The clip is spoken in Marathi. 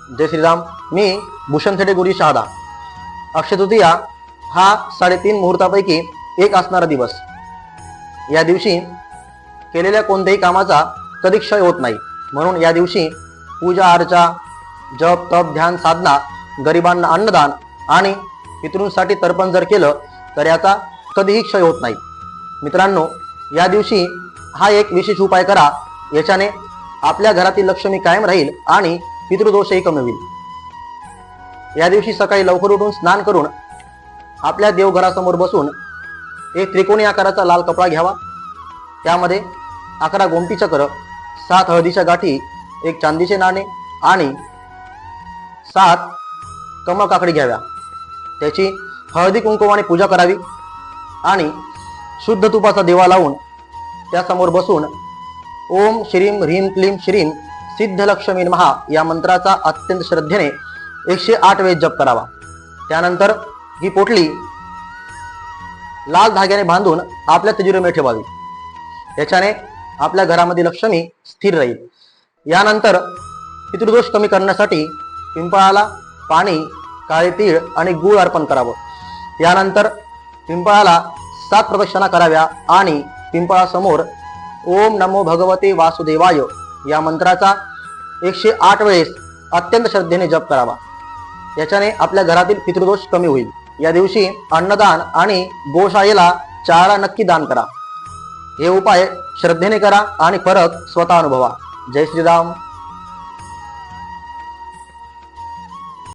जय श्रीराम. मी भूषण थेटे गुरी शहादा. अक्षय तृतीया हा 3.5 मुहूर्तापैकी एक असणारा दिवस. या दिवशी केलेल्या कोणत्याही कामाचा कधी क्षय होत नाही. म्हणून या दिवशी पूजा अर्चा, जप तप ध्यान साधना, गरिबांना अन्नदान आणि पितृंसाठी तर्पण जर केलं तर याचा कधीही क्षय होत नाही. मित्रांनो, या दिवशी हा एक विशेष उपाय करा. याच्याने आपल्या घरातील लक्ष्मी कायम राहील आणि पितृदोषही कमी होईल. या दिवशी सकाळी लवकर उठून स्नान करून आपल्या देवघरासमोर बसून एक त्रिकोणी आकाराचा लाल कपडा घ्यावा. त्यामध्ये 11 गोमती चक्र, 7 हळदीच्या गाठी, 1 चांदीचे नाणे आणि 7 कमळ काकडी घ्याव्या. त्याची हळदी कुंकुमाने पूजा करावी आणि शुद्ध तुपाचा दिवा लावून त्यासमोर बसून ओम श्रीम ह्रीम क्लीम श्रीम सिद्धलक्ष्मी नमः या मंत्राचा अत्यंत श्रद्धेने 108 वेळेस जप करावा. त्यानंतर ही पोटली लाल धाग्याने बांधून आपल्या तिजोरीमध्ये ठेवावी. याच्याने आपल्या घरामध्ये लक्ष्मी स्थिर राहील. यानंतर पितृदोष कमी करण्यासाठी पिंपळाला पाणी, काळे तीळ आणि गूळ अर्पण करावं. यानंतर पिंपळाला 7 प्रदक्षिणा कराव्या आणि पिंपळासमोर ओम नमो भगवते वासुदेवाय या मंत्राचा 108 वेळेस अत्यंत श्रद्धेने जप करावा. याच्याने आपल्या घरातील पितृदोष कमी होईल. या दिवशी अन्नदान आणि गोशाळेला चारा नक्की दान करा. हे उपाय श्रद्धेने करा आणि फरक स्वतः अनुभवा. जय श्रीराम.